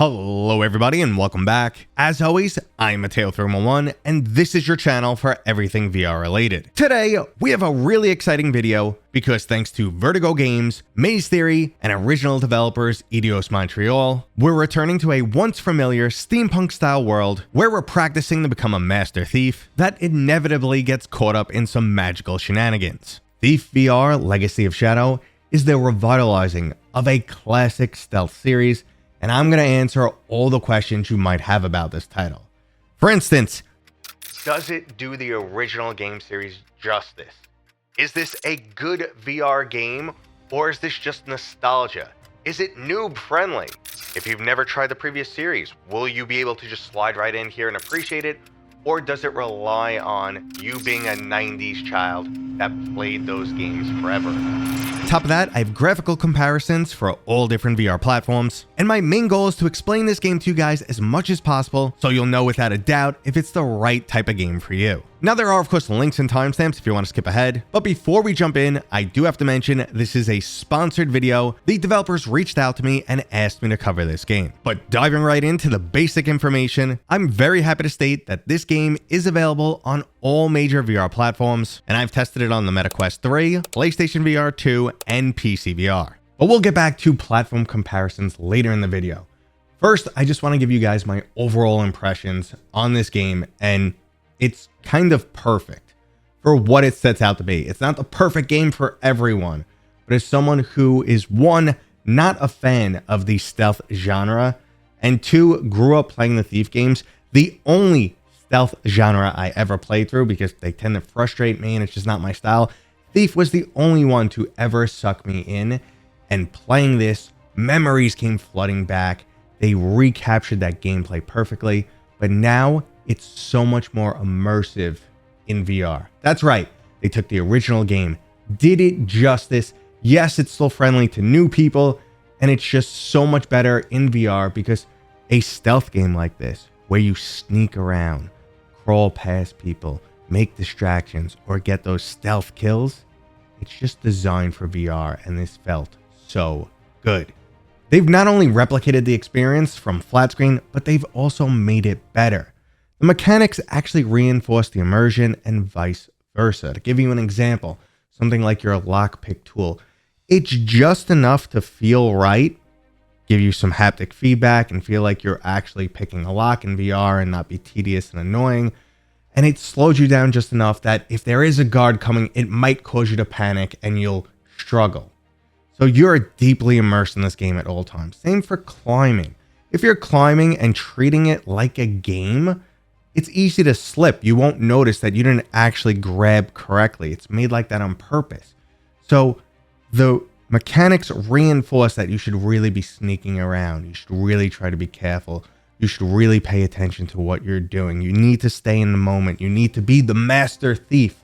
Hello everybody and welcome back. As always, I'm Mateo311 and this is your channel for everything VR related. Today, we have a really exciting video because thanks to Vertigo Games, Maze Theory, and original developers Eidos Montreal, we're returning to a once familiar steampunk style world where we're practicing to become a master thief that inevitably gets caught up in some magical shenanigans. Thief VR Legacy of Shadow is the revitalizing of a classic stealth series, and I'm going to answer all the questions you might have about this title. For instance, does it do the original game series justice? Is this a good VR game, or is this just nostalgia? Is it noob friendly? If you've never tried the previous series, will you be able to just slide right in here and appreciate it? Or does it rely on you being a 90s child that played those games forever? On top of that, I have graphical comparisons for all different VR platforms, and my main goal is to explain this game to you guys as much as possible so you'll know without a doubt if it's the right type of game for you. Now there are of course links and timestamps if you want to skip ahead, but before we jump in, I do have to mention this is a sponsored video. The developers reached out to me and asked me to cover this game. But diving right into the basic information, I'm very happy to state that this game is available on all major VR platforms, and I've tested it on the Meta Quest 3, PlayStation VR 2, and PC VR. But we'll get back to platform comparisons later in the video. First, I just want to give you guys my overall impressions on this game, and it's kind of perfect for what it sets out to be. It's not the perfect game for everyone, but as someone who is one, not a fan of the stealth genre, and two, grew up playing the Thief games, the only stealth genre I ever played through because they tend to frustrate me and it's just not my style. Thief was the only one to ever suck me in, and playing this, memories came flooding back. They recaptured that gameplay perfectly, but now it's so much more immersive in VR. That's right, they took the original game, did it justice. Yes, it's still friendly to new people, and it's just so much better in VR because a stealth game like this, where you sneak around, crawl past people, make distractions, or get those stealth kills, it's just designed for VR, and this felt so good. They've not only replicated the experience from flat screen, but they've also made it better. The mechanics actually reinforce the immersion and vice versa. To give you an example, something like your lockpick tool, it's just enough to feel right, give you some haptic feedback and feel like you're actually picking a lock in VR and not be tedious and annoying. And it slows you down just enough that if there is a guard coming, it might cause you to panic and you'll struggle. So you're deeply immersed in this game at all times. Same for climbing. If you're climbing and treating it like a game, it's easy to slip. You won't notice that you didn't actually grab correctly. It's made like that on purpose. So the mechanics reinforce that you should really be sneaking around. You should really try to be careful. You should really pay attention to what you're doing. You need to stay in the moment. You need to be the master thief,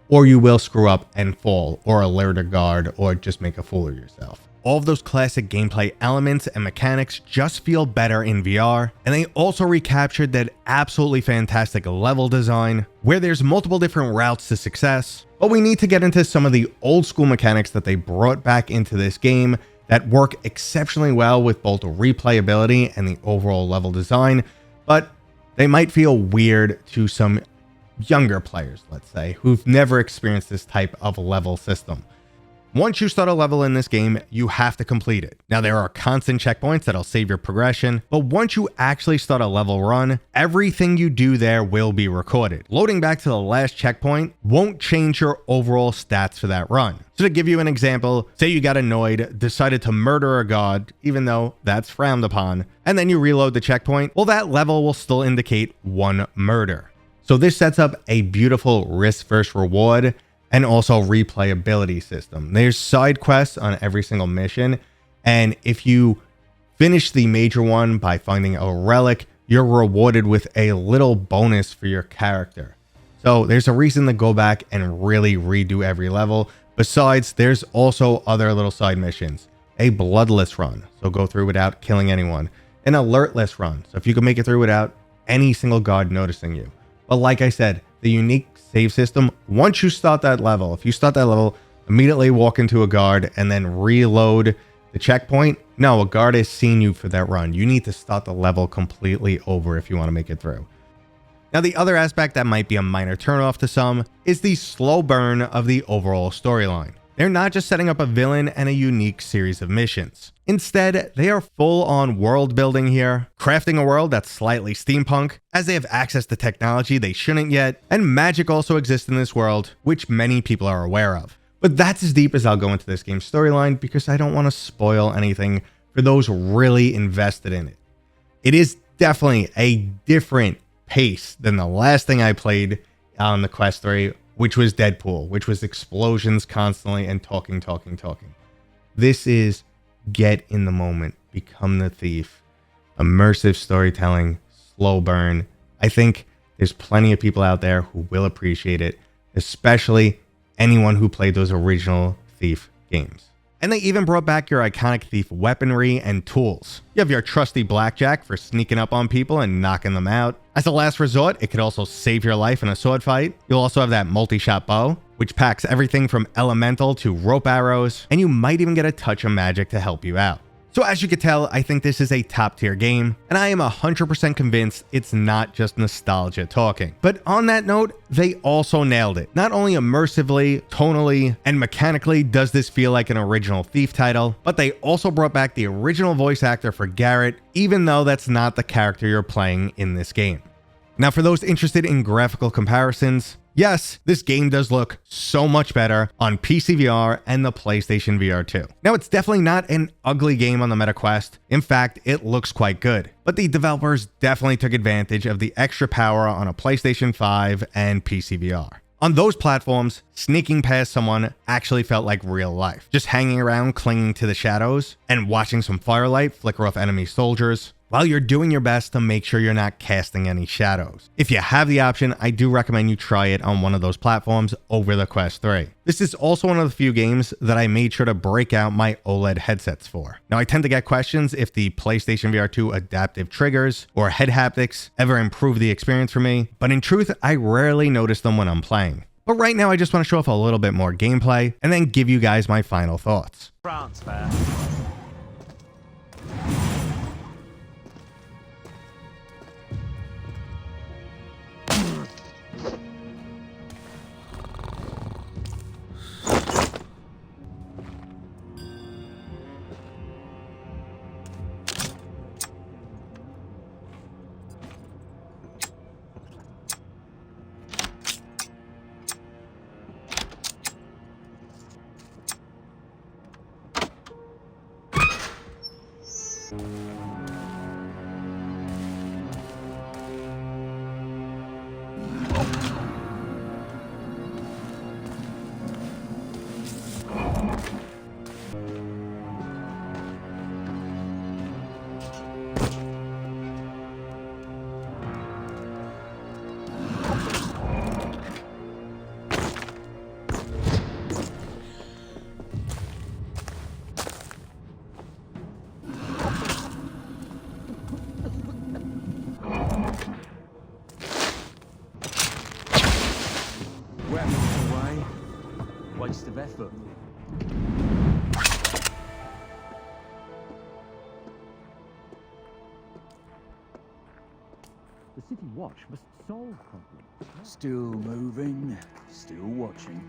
or you will screw up and fall, or alert a guard, or just make a fool of yourself. All of those classic gameplay elements and mechanics just feel better in VR, and they also recaptured that absolutely fantastic level design where there's multiple different routes to success. But we need to get into some of the old school mechanics that they brought back into this game that work exceptionally well with both the replayability and the overall level design, but they might feel weird to some younger players, let's say, who've never experienced this type of level system. Once you start a level in this game, you have to complete it. Now, there are constant checkpoints that'll save your progression, but once you actually start a level run, everything you do there will be recorded. Loading back to the last checkpoint won't change your overall stats for that run. So to give you an example, say you got annoyed, decided to murder a guard, even though that's frowned upon, and then you reload the checkpoint, well, that level will still indicate one murder. So this sets up a beautiful risk versus reward and also replayability system. There's side quests on every single mission, and if you finish the major one by finding a relic, you're rewarded with a little bonus for your character. So there's a reason to go back and really redo every level. Besides, there's also other little side missions. A bloodless run, so go through without killing anyone. An alertless run, so if you can make it through without any single guard noticing you. But like I said, the unique save system, once you start that level, if you start that level, immediately walk into a guard and then reload the checkpoint, No, a guard has seen you for that run. You need to start the level completely over if you want to make it through. Now, the other aspect that might be a minor turnoff to some is the slow burn of the overall storyline. They're not just setting up a villain and a unique series of missions. Instead, they are full-on world building here, crafting a world that's slightly steampunk, as they have access to technology they shouldn't yet, and magic also exists in this world, which many people are aware of. But that's as deep as I'll go into this game's storyline because I don't want to spoil anything for those really invested in it. It is definitely a different pace than the last thing I played on the Quest 3, which was Deadpool, which was explosions constantly and talking. This is get in the moment, become the thief, immersive storytelling, slow burn. I think there's plenty of people out there who will appreciate it, especially anyone who played those original Thief games. And they even brought back your iconic Thief weaponry and tools. You have your trusty blackjack for sneaking up on people and knocking them out. As a last resort, it could also save your life in a sword fight. You'll also have that multi-shot bow, which packs everything from elemental to rope arrows, and you might even get a touch of magic to help you out. So as you can tell, I think this is a top tier game, and I am 100% convinced it's not just nostalgia talking. But on that note, they also nailed it. Not only immersively, tonally, and mechanically does this feel like an original Thief title, but they also brought back the original voice actor for Garrett, even though that's not the character you're playing in this game. Now, for those interested in graphical comparisons, yes, this game does look so much better on PC VR and the PlayStation VR 2. Now, it's definitely not an ugly game on the Meta Quest. In fact, it looks quite good. But the developers definitely took advantage of the extra power on a PlayStation 5 and PC VR. On those platforms, sneaking past someone actually felt like real life. Just hanging around, clinging to the shadows, and watching some firelight flicker off enemy soldiers, while you're doing your best to make sure you're not casting any shadows. If you have the option, I do recommend you try it on one of those platforms over the Quest 3. This is also one of the few games that I made sure to break out my OLED headsets for. Now, I tend to get questions if the PlayStation VR 2 adaptive triggers or head haptics ever improve the experience for me, but in truth, I rarely notice them when I'm playing. But right now, I just want to show off a little bit more gameplay and then give you guys my final thoughts. France, man. Weapons away. Waste of effort. The city watch must solve problems. Still moving, still watching.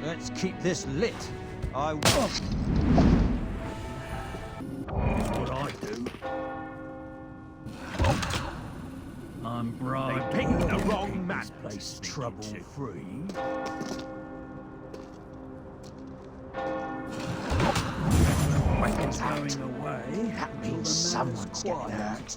Let's keep this lit. I will. What I do. I'm bribed. They picked the wrong man. This place trouble-free. Weapons going away. That means someone's getting hurt.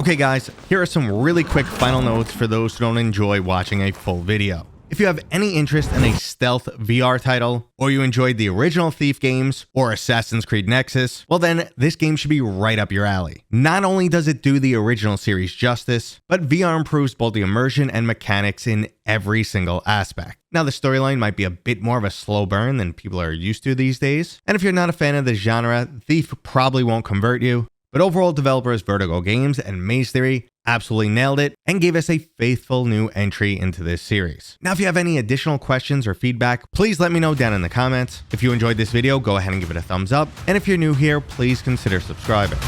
Okay guys, here are some really quick final notes for those who don't enjoy watching a full video. If you have any interest in a stealth VR title, or you enjoyed the original Thief games or Assassin's Creed Nexus, well then this game should be right up your alley. Not only does it do the original series justice, but VR improves both the immersion and mechanics in every single aspect. Now the storyline might be a bit more of a slow burn than people are used to these days, and if you're not a fan of the genre, Thief probably won't convert you. But overall, developers Vertigo Games and Maze Theory absolutely nailed it and gave us a faithful new entry into this series. Now, if you have any additional questions or feedback, please let me know down in the comments. If you enjoyed this video, go ahead and give it a thumbs up. And if you're new here, please consider subscribing.